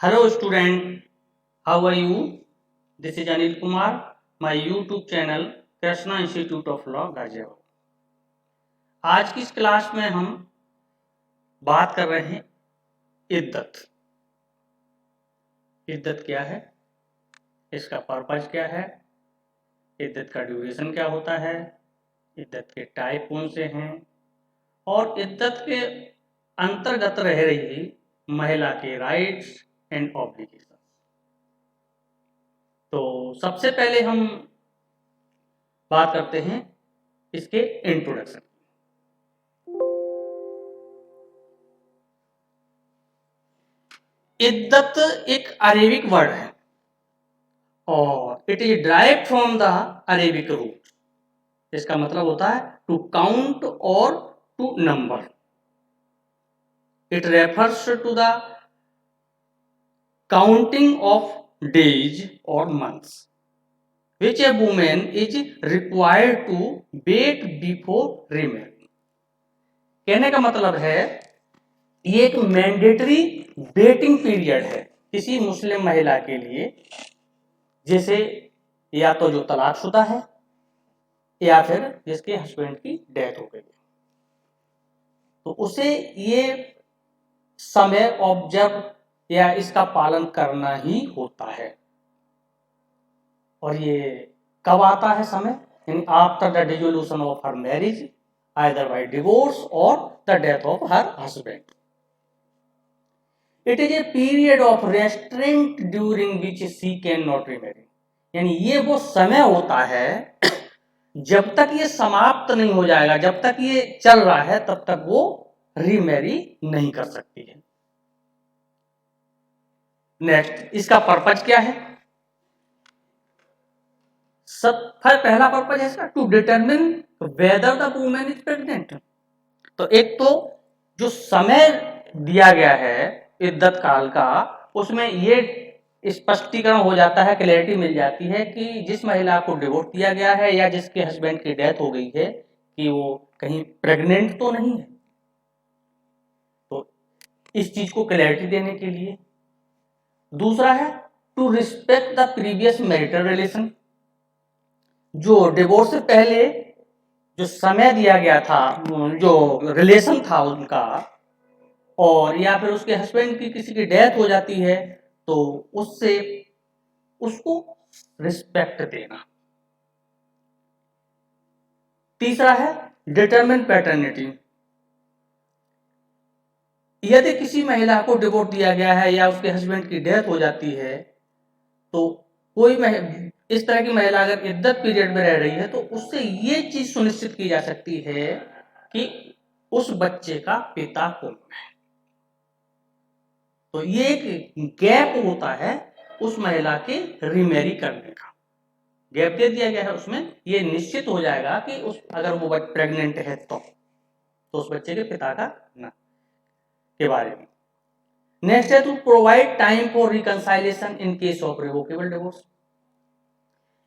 Hello student, how are you? This is Anil Kumar, my YouTube channel Krishna institute of law Ghaziabad. आज की इस class में हम बात कर रहे हैं इद्दत। इद्दत क्या है, इसका पर्पज क्या है, इद्दत का ड्यूरेशन क्या होता है, इद्दत के टाइप कौन से हैं और इद्दत के अंतर्गत रह रही महिला के राइट्स एंड ऑब्लिगेशन। तो सबसे पहले हम बात करते हैं इसके इंट्रोडक्शन। इद्दत एक अरेबिक वर्ड है और it is derived from the Arabic root. इसका मतलब होता है टू काउंट और to number. It refers to the counting of days और months which a woman is required to wait before remarrying। कहने का मतलब है ये एक मैंडेटरी वेटिंग पीरियड है किसी मुस्लिम महिला के लिए, जैसे या तो जो तलाकशुदा है या फिर जिसके हस्बैंड की डेथ हो गई है, तो उसे ये समय ऑब्जर्व या इसका पालन करना ही होता है। और ये कब आता है समय, यानी after the dissolution of her marriage either by divorce और the death of her husband. It is a period of restraint during which she can not remarry. यानी ये वो समय होता है जब तक ये समाप्त नहीं हो जाएगा, जब तक ये चल रहा है तब तक वो रीमैरी नहीं कर सकती है। नेक्स्ट, इसका पर्पज क्या है? पहला पर्पज है इसका to determine whether the women is pregnant. तो एक तो जो समय दिया गया है इद्दत काल का, उसमें ये स्पष्टीकरण हो जाता है, क्लैरिटी मिल जाती है कि जिस महिला को डिवोर्स दिया गया है या जिसके हस्बैंड की डेथ हो गई है कि वो कहीं प्रेग्नेंट तो नहीं है। तो इस चीज को क्लैरिटी देने के लिए। दूसरा है to respect the previous marital relation. जो डिवोर्स से पहले जो समय दिया गया था, जो रिलेशन था उनका, और या फिर उसके हस्बैंड की किसी की डेथ हो जाती है तो उससे उसको रिस्पेक्ट देना। तीसरा है डिटरमिन पैटर्निटी। यदि किसी महिला को डिवोर्स दिया गया है या उसके हस्बैंड की डेथ हो जाती है तो कोई इस तरह की महिला अगर इद्दत पीरियड में रह रही है तो उससे ये चीज सुनिश्चित की जा सकती है कि उस बच्चे का पिता कौन है। तो ये एक गैप होता है उस महिला के रीमैरी करने का, गैप दे दिया गया है। उसमें ये निश्चित हो जाएगा कि उस अगर वो प्रेग्नेंट है तो उस बच्चे के पिता का ना के बारे में। नेक्स्ट है to provide time for reconciliation in case of revocable divorce.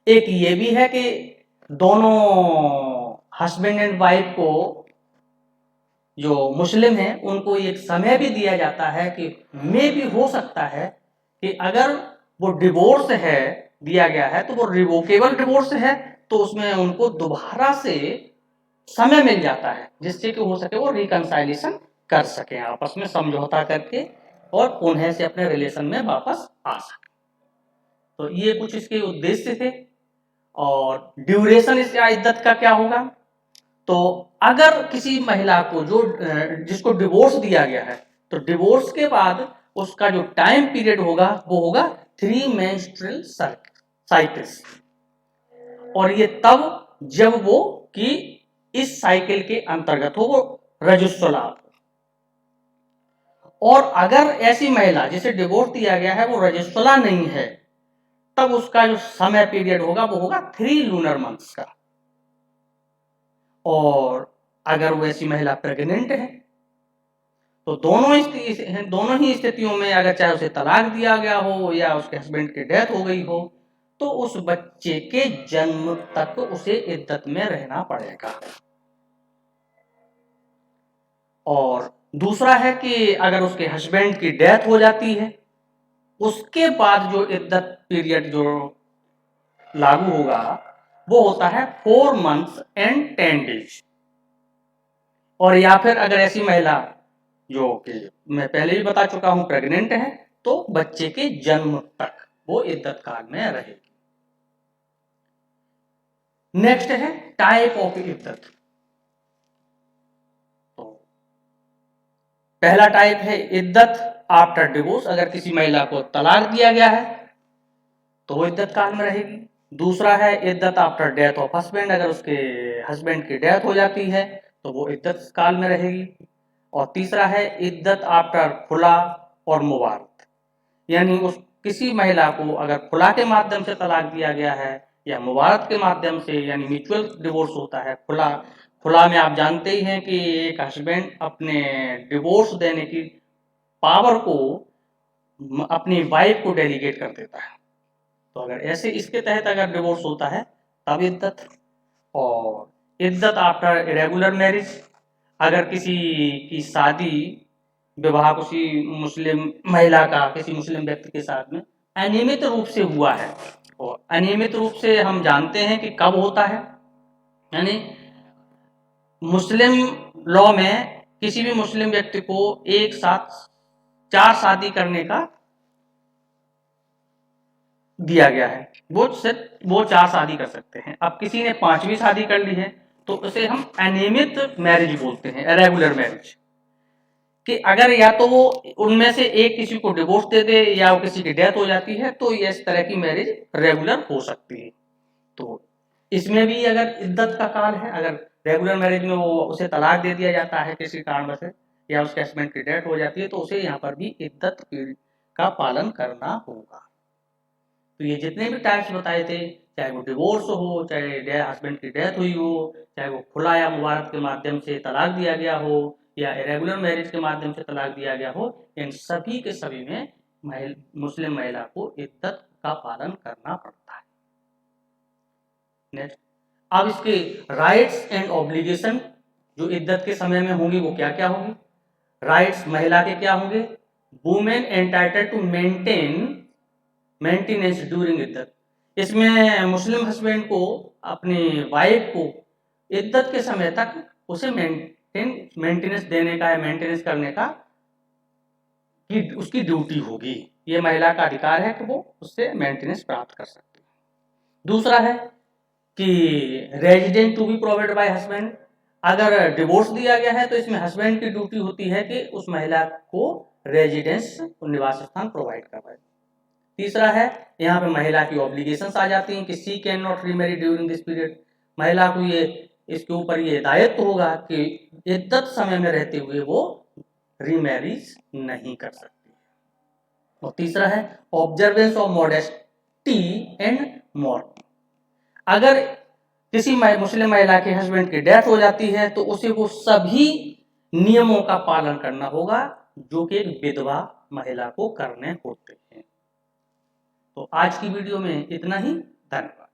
एक ये भी है कि दोनों हस्बैंड एंड वाइफ को जो मुस्लिम हैं उनको एक समय भी दिया जाता है कि मे भी हो सकता है कि अगर वो डिवोर्स है दिया गया है तो वो रिवोकेबल डिवोर्स है तो उसमें उनको दोबारा से समय मिल जाता है जिससे कि हो सके वो रिकंसाइलेशन कर सके, आपस में समझौता करके और पुनः से अपने रिलेशन में वापस आ सके। तो ये कुछ इसके उद्देश्य थे। और ड्यूरेशन इसका इद्दत का क्या होगा, तो अगर किसी महिला को जो जिसको डिवोर्स दिया गया है तो डिवोर्स के बाद उसका जो टाइम पीरियड होगा वो होगा 3 मेंस्ट्रुअल साइकिल्स। और ये तब जब वो कि इस साइकिल के अंतर्गत हो वो रजस्वला हो। और अगर ऐसी महिला जिसे डिवोर्स दिया गया है वो रजस्वला नहीं है तब उसका जो समय पीरियड होगा वो होगा 3 लूनर मंथ्स का। और अगर वो ऐसी महिला प्रेग्नेंट है तो दोनों ही स्थितियों में अगर चाहे उसे तलाक दिया गया हो या उसके हस्बैंड की डेथ हो गई हो तो उस बच्चे के जन्म तक उसे इद्दत में रहना पड़ेगा। और दूसरा है कि अगर उसके हस्बैंड की डेथ हो जाती है उसके बाद जो इद्दत पीरियड जो लागू होगा वो होता है 4 मंथ्स एंड 10 डेज। और या फिर अगर ऐसी महिला जो कि मैं पहले भी बता चुका हूं प्रेग्नेंट है, तो बच्चे के जन्म तक वो इद्दत काल में रहेगी। नेक्स्ट है टाइप ऑफ इद्दत। तो पहला टाइप है इद्दत आफ्टर डिवोर्स, अगर किसी महिला को तलाक दिया गया है तो वो इद्दत काल में रहेगी। दूसरा है इद्दत आफ्टर डेथ ऑफ हस्बैंड, अगर उसके हस्बैंड की डेथ हो जाती है तो वो इद्दत काल में रहेगी। और तीसरा है इद्दत आफ्टर खुला और मुबारत, यानी उस किसी महिला को अगर खुला के माध्यम से तलाक दिया गया है या मुबारत के माध्यम से, यानी म्यूचुअल डिवोर्स होता है। खुला खुला में आप जानते ही हैं कि एक हस्बैंड अपने डिवोर्स देने की पावर को अपनी वाइफ को डेलीगेट कर देता है। तो अगर ऐसे इसके तहत अगर डिवोर्स होता है तब इद्दत। और इद्दत आफ्टर इरेगुलर मैरिज, अगर किसी की शादी विवाह किसी मुस्लिम महिला का किसी मुस्लिम व्यक्ति के साथ में अनियमित रूप से हुआ है, और अनियमित रूप से हम जानते हैं कि कब होता है, यानी मुस्लिम लॉ में किसी भी मुस्लिम व्यक्ति को एक साथ 4 शादी करने का दिया गया है। वो सिर्फ वो 4 शादी कर सकते हैं। अब किसी ने 5वीं शादी कर ली है तो उसे हम अनियमित मैरिज बोलते हैं, इरेगुलर मैरिज। कि अगर या तो वो उनमें से एक किसी को डिवोर्स दे दे या वो किसी की डेथ हो जाती है तो ये इस तरह की मैरिज रेगुलर हो सकती है। तो इसमें भी अगर इद्दत का काल है, अगर रेगुलर मैरिज में वो उसे तलाक दे दिया जाता है किसी कारण से या उसके हस्बैंड की डेथ हो जाती है तो उसे यहाँ पर भी इद्दत का पालन करना होगा। तो ये जितने भी टाइप्स बताए थे, चाहे वो डिवोर्स हो, चाहे हस्बैंड की डेथ हुई हो, चाहे वो खुला या मुबारक के माध्यम से तलाक दिया गया हो या इरेगुलर मैरिज के माध्यम से तलाक दिया गया हो, इन सभी के सभी में मुस्लिम महिला को इद्दत का पालन करना पड़ता है। नेक्स्ट, अब इसके राइट्स एंड ऑब्लिगेशन जो इद्दत के समय में होंगी वो क्या क्या होंगी। राइट्स महिला के क्या होंगे, women entitled to maintenance during इद्दत। इसमें मुस्लिम हस्बैंड को अपनी वाइफ को इद्दत के समय तक उसे मेंटेनेंस देने का या मेंटेनेंस करने का कि उसकी ड्यूटी होगी। ये महिला का अधिकार है कि वो उससे मेंटेनेंस प्राप्त कर सकती है। दूसरा है कि resident to be provided by husband, अगर डिवोर्स दिया गया है तो इसमें हस्बैंड की ड्यूटी होती है कि उस महिला को रेजिडेंस निवास स्थान प्रोवाइड करवाए। तीसरा है यहाँ पे महिला की ऑब्लिगेशंस आ जाती हैं कि she can not remarry during this period, महिला को ये इसके ऊपर ये दायित्व होगा कि इद्दत समय में रहते हुए वो रीमैरिज नहीं कर सकती। और तीसरा है observance of modesty and morning, अगर किसी मुस्लिम महिला के हस्बैंड की डेथ हो जाती है तो उसे वो सभी नियमों का पालन करना होगा जो कि एक विधवा महिला को करने होते हैं। तो आज की वीडियो में इतना ही, धन्यवाद।